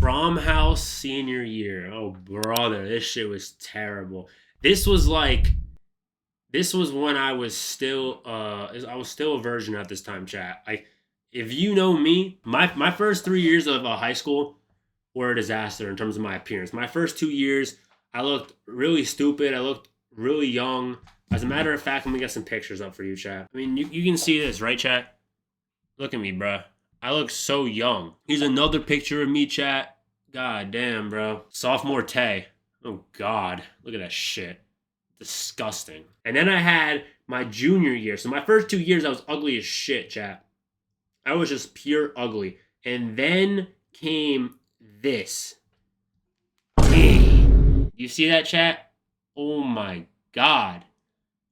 Prom house senior year. Oh brother, this shit was terrible. This was like this was when I was still a virgin at this time, chat. Like if you know me, my first 3 years of high school were a disaster in terms of my appearance. My first 2 years, I looked really stupid. I looked really young. As a matter of fact, let me get some pictures up for you, chat. I mean, you can see this, right, chat? Look at me, bruh. I look so young. Here's another picture of me, chat. God damn, bro. Sophomore Tay. Oh, God. Look at that shit. Disgusting. And then I had my junior year. So my first 2 years, I was ugly as shit, chat. I was just pure ugly. And then came this. You see that, chat? Oh my God.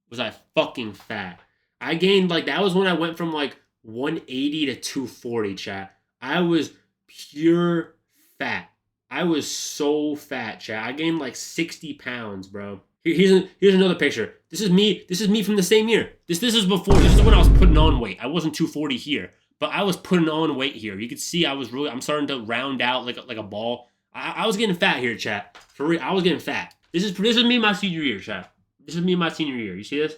Was I fucking fat? I gained, like, that was when I went from, like, 180 to 240, chat. I was pure fat. I was so fat, chat. I gained like 60 pounds, bro. Here's another picture. This is me. This is me from the same year. This is before. This is when I was putting on weight. I wasn't 240 here, but I was putting on weight here. You could see I'm starting to round out like a ball. I was getting fat here, chat. For real, I was getting fat. This is me my senior year, chat. This is me my senior year. You see this?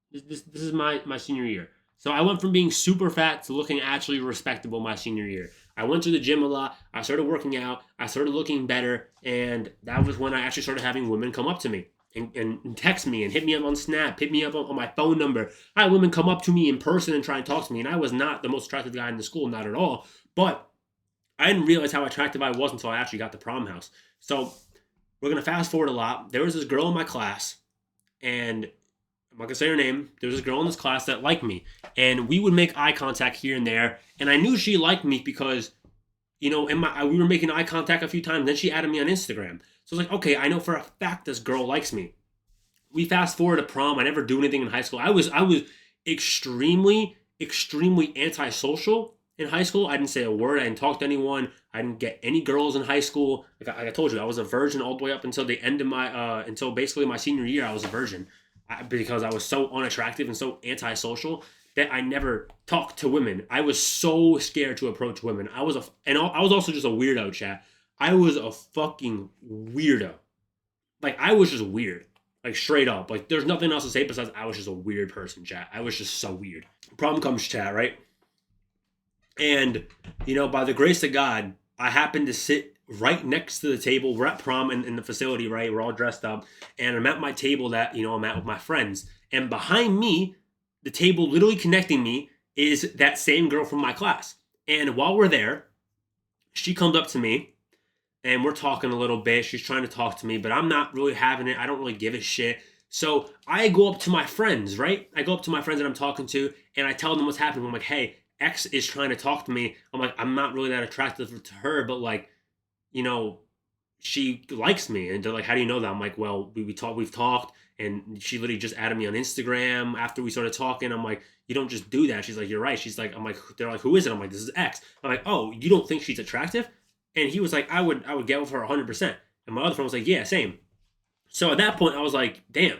This is my senior year. So I went from being super fat to looking actually respectable my senior year. I went to the gym a lot. I started working out. I started looking better. And that was when I actually started having women come up to me and text me and hit me up on Snap, hit me up on my phone number. I had women come up to me in person and try and talk to me. And I was not the most attractive guy in the school, not at all. But I didn't realize how attractive I was until I actually got to prom house. So we're going to fast forward a lot. There was this girl in my class, and I'm not gonna say her name. There was this girl in this class that liked me, and we would make eye contact here and there. And I knew she liked me because, we were making eye contact a few times. Then she added me on Instagram, so I was like, okay, I know for a fact this girl likes me. We fast forward to prom. I never do anything in high school. I was extremely antisocial in high school. I didn't say a word. I didn't talk to anyone. I didn't get any girls in high school. Like I told you, I was a virgin all the way up until the end of until basically my senior year. I was a virgin because I was so unattractive and so antisocial that I never talked to women. I was so scared to approach women. I was also just a weirdo, chat. I was a fucking weirdo. Like I was just weird. Like straight up. Like there's nothing else to say besides I was just a weird person, chat. I was just so weird. Problem comes, chat, right? And by the grace of God, I happened to sit right next to the table. We're at prom in the facility, right? We're all dressed up. And I'm at my table that, I'm at with my friends. And behind me, the table literally connecting me is that same girl from my class. And while we're there, she comes up to me and we're talking a little bit. She's trying to talk to me, but I'm not really having it. I don't really give a shit. So I go up to my friends, right? I go up to my friends that I'm talking to and I tell them what's happening. I'm like, hey, X is trying to talk to me. I'm like, I'm not really that attractive to her, but like, you know, she likes me. And they're like, how do you know that? I'm like, well, we've talked, and she literally just added me on Instagram after we started talking. I'm like, you don't just do that. She's like, you're right. She's like, they're like, who is it? I'm like, this is X. I'm like, oh, you don't think she's attractive? And he was like, I would get with her 100%. And my other friend was like, yeah, same. So at that point, I was like, damn.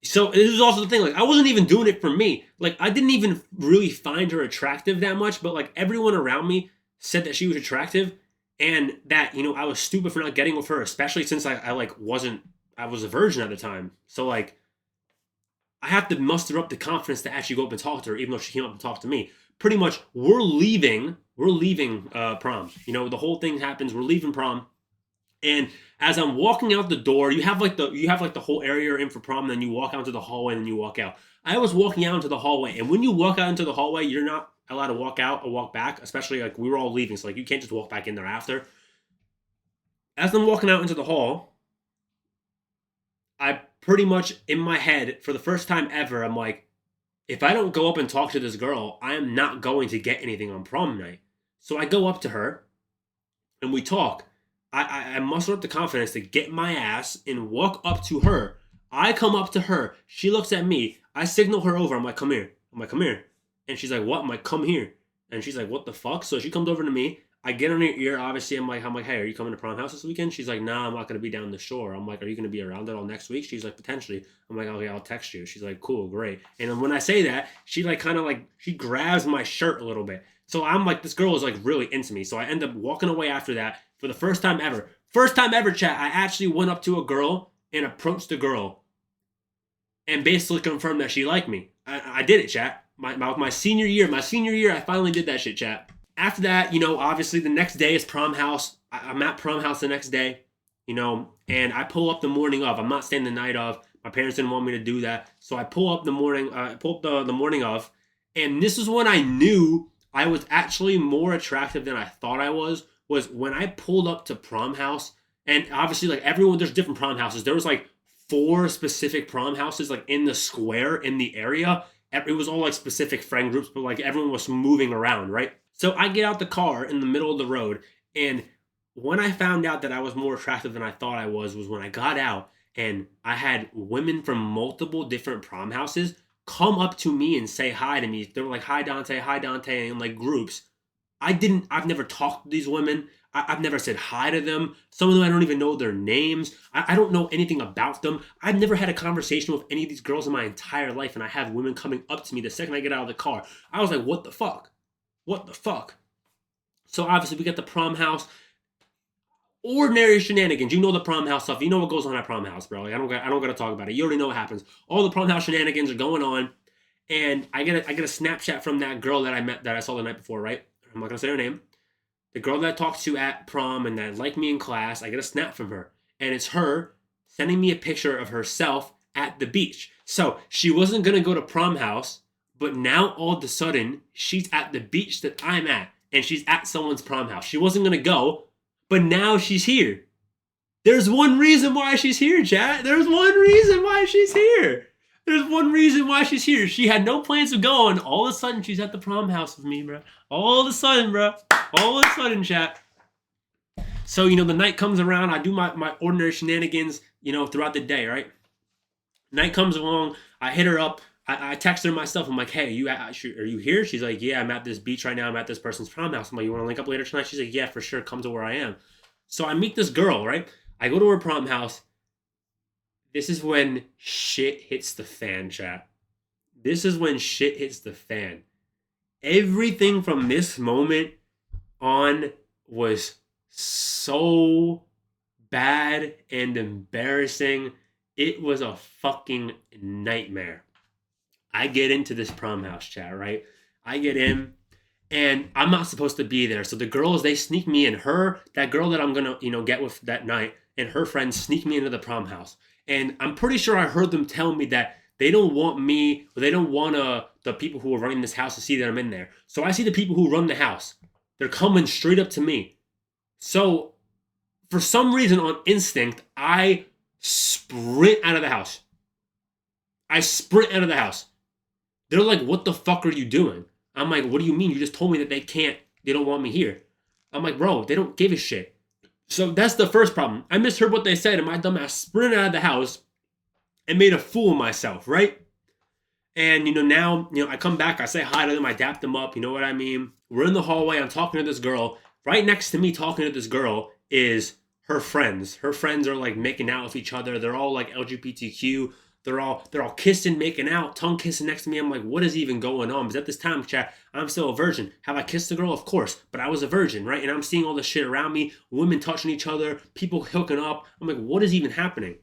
So this is also the thing, like I wasn't even doing it for me. Like I didn't even really find her attractive that much, but like everyone around me said that she was attractive and that, I was stupid for not getting with her, especially since I was a virgin at the time. So like I have to muster up the confidence to actually go up and talk to her, even though she came up and talked to me. Pretty much we're leaving prom. The whole thing happens, we're leaving prom. And as I'm walking out the door, you have like the whole area you're in for prom, and then you walk out into the hallway and then you walk out. I was walking out into the hallway, and when you walk out into the hallway, you're not allowed to walk out or walk back, especially like we were all leaving, so like you can't just walk back in there after. As I'm walking out into the hall, I pretty much in my head, for the first time ever, I'm like, if I don't go up and talk to this girl, I am not going to get anything on prom night. So I go up to her and we talk. I muster up the confidence to get my ass and walk up to her. I come up to her. She looks at me. I signal her over. I'm like, come here. I'm like, come here. And she's like, what? I'm like, come here. And she's like, what the fuck? So she comes over to me. I get on her ear. Obviously, I'm like, hey, are you coming to prom house this weekend? She's like, nah, I'm not gonna be down the shore. I'm like, are you gonna be around at all next week? She's like, potentially. I'm like, okay, I'll text you. She's like, cool, great. And then when I say that, she like kind of like she grabs my shirt a little bit. So I'm like, this girl is like really into me. So I end up walking away after that for the first time ever. First time ever, chat. I actually went up to a girl and approached the girl and basically confirmed that she liked me. I did it, chat. My senior year, I finally did that shit, chat. After that, obviously the next day is prom house. I'm at prom house the next day, and I pull up the morning of. I'm not staying the night of. My parents didn't want me to do that, so I pull up the morning. I pull up the morning of, and this is when I knew I was actually more attractive than I thought I was. Was when I pulled up to prom house, and obviously like everyone, there's different prom houses. There was like 4 specific prom houses like in the square in the area. It was all like specific friend groups, but like everyone was moving around, right? So I get out the car in the middle of the road, and when I found out that I was more attractive than I thought I was when I got out and I had women from multiple different prom houses come up to me and say hi to me. They were like, hi Dante, in like groups. I've never talked to these women. I've never said hi to them. Some of them I don't even know their names. I don't know anything about them. I've never had a conversation with any of these girls in my entire life, and I have women coming up to me the second I get out of the car. I was like, what the fuck? What the fuck? So obviously we get the prom house. Ordinary shenanigans. You know the prom house stuff. You know what goes on at prom house, bro. Like, I don't gotta talk about it. You already know what happens. All the prom house shenanigans are going on, and I get a Snapchat from that girl that I saw the night before, right? I'm not gonna say her name. The girl that I talked to at prom and that liked me in class. I get a snap from her, and it's her sending me a picture of herself at the beach. So she wasn't gonna go to prom house, but now all of a sudden she's at the beach that I'm at, and she's at someone's prom house. She wasn't gonna go, but now she's here. There's one reason why she's here, chat. There's one reason why she's here. There's one reason why she's here. She had no plans of going. All of a sudden, she's at the prom house with me, bro. All of a sudden, bro. All of a sudden, chat. So, the night comes around. I do my ordinary shenanigans, throughout the day, right? Night comes along. I hit her up. I text her myself. I'm like, hey, are you here? She's like, yeah, I'm at this beach right now. I'm at this person's prom house. I'm like, you want to link up later tonight? She's like, yeah, for sure. Come to where I am. So I meet this girl, right? I go to her prom house. This is when shit hits the fan, chat. This is when shit hits the fan. Everything from this moment on was so bad and embarrassing. It was a fucking nightmare. I get into this prom house, chat, right? I get in, and I'm not supposed to be there. So the girls, they sneak me in. That girl that I'm gonna, get with that night, and her friends sneak me into the prom house. And I'm pretty sure I heard them tell me that they don't want me, or they don't want the people who are running this house to see that I'm in there. So I see the people who run the house. They're coming straight up to me. So for some reason, on instinct, I sprint out of the house. They're like, what the fuck are you doing? I'm like, what do you mean? You just told me that they don't want me here. I'm like, bro, they don't give a shit. So that's the first problem. I misheard what they said, and my dumbass sprinted out of the house and made a fool of myself, right? And, now, I come back, I say hi to them, I dap them up, you know what I mean? We're in the hallway, I'm talking to this girl. Right next to me talking to this girl is her friends. Her friends are, like, making out with each other. They're all, like, LGBTQ. They're all kissing, making out, tongue kissing next to me. I'm like, what is even going on? Because at this time, chat, I'm still a virgin. Have I kissed a girl? Of course. But I was a virgin, right? And I'm seeing all this shit around me. Women touching each other. People hooking up. I'm like, what is even happening?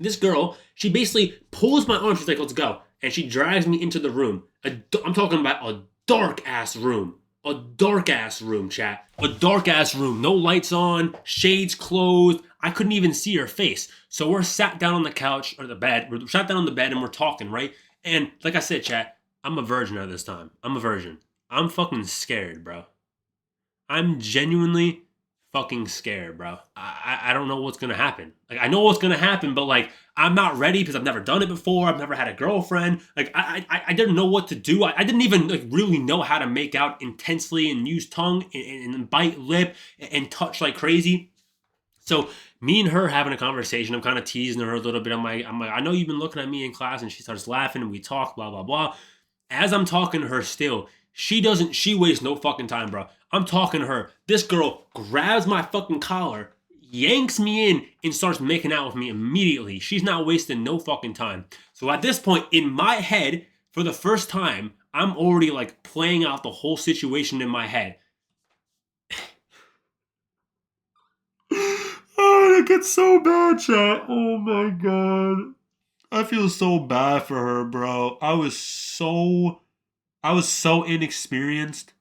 This girl, she basically pulls my arm. She's like, let's go. And she drags me into the room. I'm talking about a dark-ass room. A dark-ass room, chat. A dark-ass room. No lights on. Shades closed. I couldn't even see her face. So we're sat down on the couch, or the bed. We're sat down on the bed and we're talking, right? And like I said, chat, I'm a virgin at this time. I'm a virgin. I'm fucking scared, bro. I'm genuinely fucking scared, bro. I don't know what's gonna happen. Like, I know what's gonna happen, but like, I'm not ready because I've never done it before. I've never had a girlfriend. Like, I didn't know what to do. I didn't even like really know how to make out intensely and use tongue and bite lip and touch like crazy. So me and her having a conversation. I'm kind of teasing her a little bit. I'm like, I know you've been looking at me in class, and she starts laughing and we talk, blah blah blah. As I'm talking to her still, She wastes no fucking time, bro. I'm talking to her. This girl grabs my fucking collar, yanks me in, and starts making out with me immediately. She's not wasting no fucking time. So at this point, in my head, for the first time, I'm already like playing out the whole situation in my head. Oh, it gets so bad, chat. Oh my god. I feel so bad for her, bro. I was so inexperienced.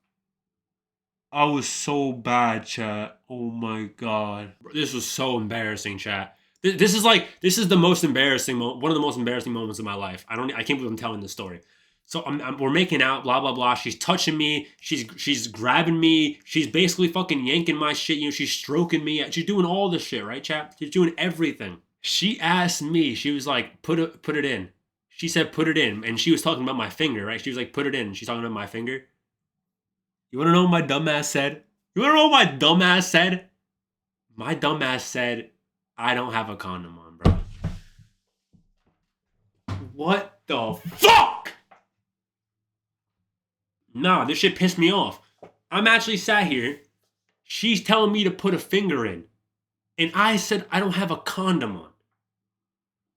I was so bad, chat. Oh my god. This was so embarrassing, chat. This is the most embarrassing one of the most embarrassing moments of my life. I can't believe I'm telling this story. So we're making out, blah blah blah. She's touching me. She's grabbing me. She's basically fucking yanking my shit. You know, she's stroking me. She's doing all this shit, right, chat? She's doing everything. She asked me. She was like, put it in. She said, put it in, and she was talking about my finger, right? She was like, put it in. She's talking about my finger. You want to know what my dumbass said? You want to know what my dumbass said? My dumbass said, I don't have a condom on, bro. What the fuck? Nah, this shit pissed me off. I'm actually sat here. She's telling me to put a finger in. And I said, I don't have a condom on.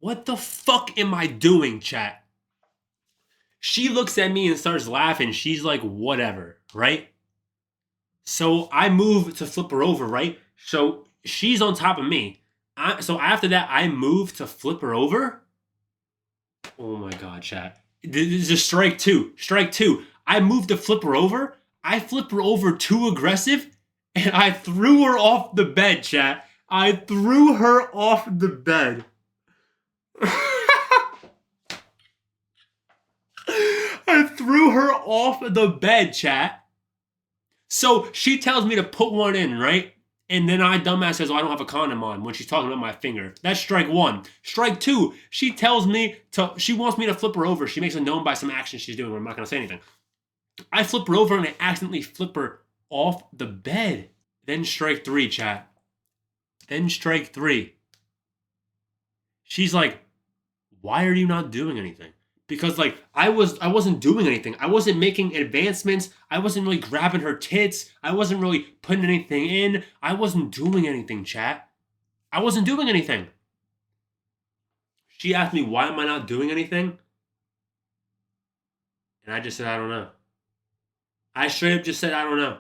What the fuck am I doing, chat? She looks at me and starts laughing. She's like, whatever, right? So I move to flip her over, right? So she's on top of me. So after that, I move to flip her over. Oh my god, chat. This is a strike two. Strike two. I move to flip her over. I flip her over too aggressive, and I threw her off the bed, chat. I threw her off the bed. I threw her off the bed, chat. So she tells me to put one in, right? And then I, dumbass, says, oh, I don't have a condom on when she's talking about my finger. That's strike one. Strike two, she tells me she wants me to flip her over. She makes it known by some action she's doing. I'm not going to say anything. I flip her over and I accidentally flip her off the bed. Then strike three, chat. Then strike three. She's like, why are you not doing anything? Because like I wasn't doing anything. I wasn't making advancements. I wasn't really grabbing her tits. I wasn't really putting anything in. I wasn't doing anything, chat. I wasn't doing anything. She asked me, why am I not doing anything? And I just said, I don't know. I straight up just said, I don't know.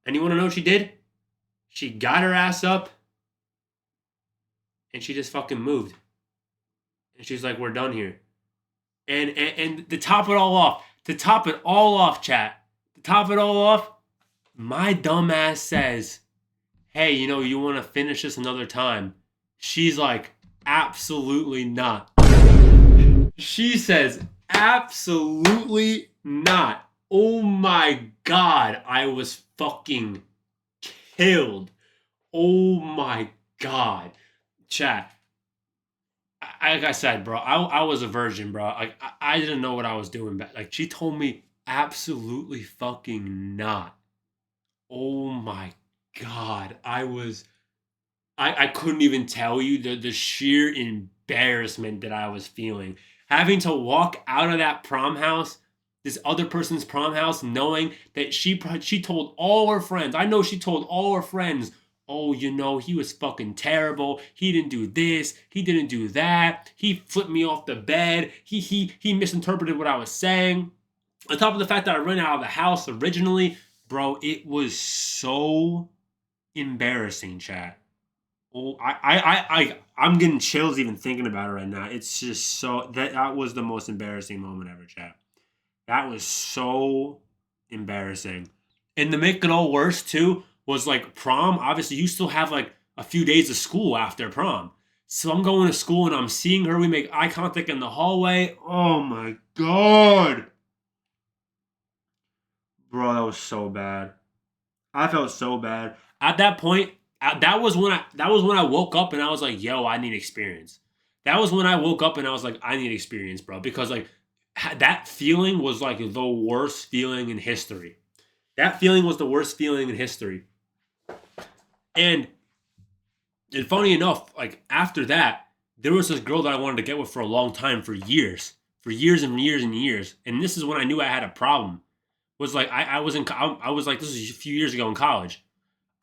And you want to know what she did? She got her ass up and she just fucking moved. And she's like, we're done here. And to top it all off, chat, to top it all off, my dumb ass says, hey, you want to finish this another time? She's like, absolutely not. She says, absolutely not. Oh my god, I was fucking killed. Oh my god. Chat. Like I said, bro, I was a virgin, bro. Like I didn't know what I was doing. But like she told me, absolutely fucking not. Oh my god, I couldn't even tell you the sheer embarrassment that I was feeling, having to walk out of that prom house, this other person's prom house, knowing that she told all her friends. I know she told all her friends, oh, he was fucking terrible. He didn't do this. He didn't do that. He flipped me off the bed. He misinterpreted what I was saying. On top of the fact that I ran out of the house originally, bro, it was so embarrassing, chat. Oh, I'm getting chills even thinking about it right now. It's just so that was the most embarrassing moment ever, chat. That was so embarrassing. And to make it all worse too, was like prom. Obviously, you still have like a few days of school after prom. So I'm going to school and I'm seeing her. We make eye contact in the hallway. Oh my god. Bro, that was so bad. I felt so bad. At that point, that was when I woke up and I was like, yo, I need experience. That was when I woke up and I was like, I need experience, bro. Because like that feeling was like the worst feeling in history. That feeling was the worst feeling in history. And funny enough, like after that, there was this girl that I wanted to get with for a long time, for years and years and years. And this is when I knew I had a problem. was like I was like, this was a few years ago in college.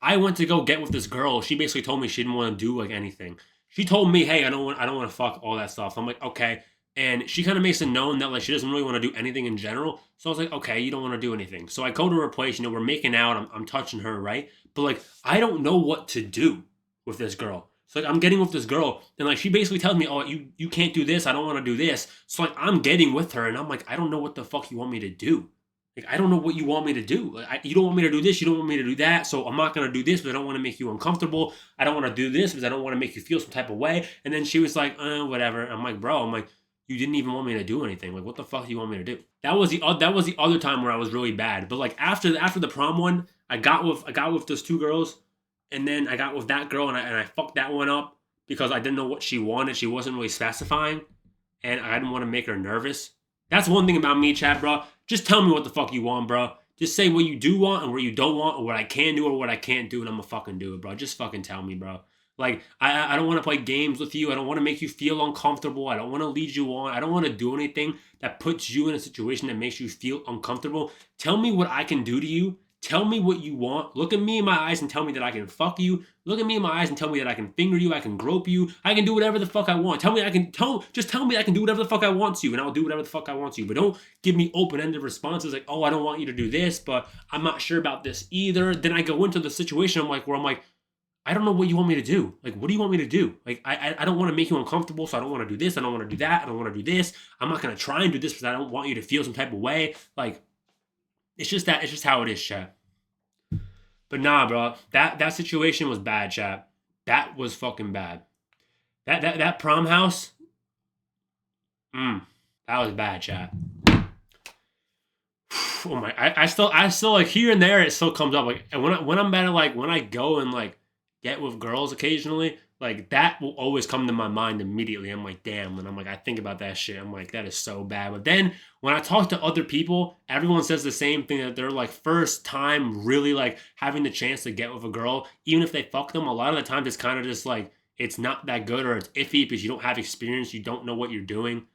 I went to go get with this girl. She basically told me she didn't want to do like anything. She told me, "Hey, I don't want to fuck all that stuff." I'm like, "Okay." And she kind of makes it known that like she doesn't really want to do anything in general. So I was like, "Okay, you don't want to do anything." So I go to her place. You know, we're making out. I'm touching her, right? But like, I don't know what to do with this girl. So like, I'm getting with this girl, and like, she basically tells me, "Oh, you can't do this. I don't want to do this." So like, I'm getting with her, and I'm like, I don't know what the fuck you want me to do. Like, I don't know what you want me to do. Like, you don't want me to do this. You don't want me to do that. So I'm not going to do this, but I don't want to make you uncomfortable. I don't want to do this because I don't want to make you feel some type of way. And then she was like, whatever. I'm like, bro, I'm like, you didn't even want me to do anything. Like, what the fuck do you want me to do? That was the other time where I was really bad. But like after the prom one, I got with those two girls, and then I got with that girl, and I fucked that one up because I didn't know what she wanted. She wasn't really specifying, and I didn't want to make her nervous. That's one thing about me, chat, bro. Just tell me what the fuck you want, bro. Just say what you do want and what you don't want, or what I can do or what I can't do, and I'm gonna fucking do it, bro. Just fucking tell me, bro. Like, I don't want to play games with you. I don't want to make you feel uncomfortable. I don't want to lead you on. I don't want to do anything that puts you in a situation that makes you feel uncomfortable. Tell me what I can do to you. Tell me what you want. Look at me in my eyes and tell me that I can fuck you. Look at me in my eyes and tell me that I can finger you. I can grope you. I can do whatever the fuck I want. Just tell me I can do whatever the fuck I want to, and I'll do whatever the fuck I want to. But don't give me open-ended responses like, oh, I don't want you to do this, but I'm not sure about this either. Then I go into the situation where I'm like, I don't know what you want me to do. Like, what do you want me to do? Like, I don't want to make you uncomfortable, so I don't want to do this. I don't want to do that. I don't want to do this. I'm not gonna try and do this because I don't want you to feel some type of way. Like, it's just how it is, chat. But nah, bro, that situation was bad, chat. That was fucking bad. That prom house, that was bad, chat. Oh my, I still like here and there it still comes up like, and when I'm better, like when I go and like get with girls occasionally, like that will always come to my mind immediately. I'm like, damn, and I'm like, I think about that shit. I'm like, that is so bad. But then when I talk to other people, everyone says the same thing, that they're like first time really like having the chance to get with a girl, even if they fuck them. A lot of the times it's kind of just like it's not that good, or it's iffy because you don't have experience, you don't know what you're doing.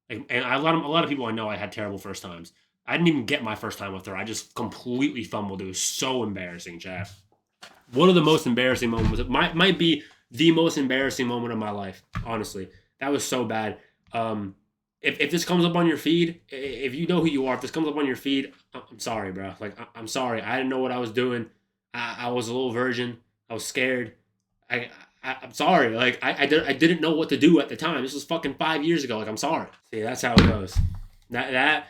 Like, and a lot of people I know I had terrible first times. I didn't even get my first time with her. I just completely fumbled. It was so embarrassing, Jeff. One of the most embarrassing moments. It might be the most embarrassing moment of my life. Honestly, that was so bad. If this comes up on your feed, if you know who you are, if this comes up on your feed, I'm sorry, bro. Like, I'm sorry. I didn't know what I was doing. I was a little virgin. I was scared. I, I'm sorry. Like, I didn't know what to do at the time. This was fucking 5 years ago. Like, I'm sorry. See, that's how it goes. That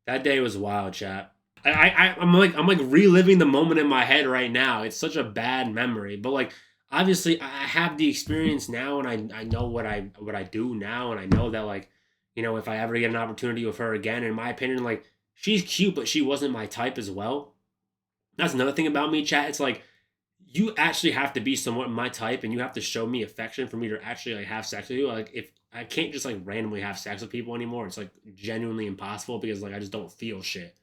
that day was wild, chat. I'm like reliving the moment in my head right now. It's such a bad memory, but like obviously I have the experience now, and I know what I do now, and I know that like, you know, if I ever get an opportunity with her again, in my opinion, like she's cute, but she wasn't my type as well. That's another thing about me, chat. It's like you actually have to be somewhat my type, and you have to show me affection for me to actually like have sex with you. Like, if I can't just like randomly have sex with people anymore, it's like genuinely impossible because like I just don't feel shit.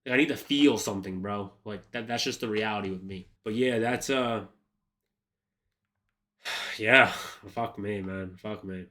Like, I need to feel something, bro. Like that's just the reality with me. But yeah, that's yeah. Fuck me, man. Fuck me.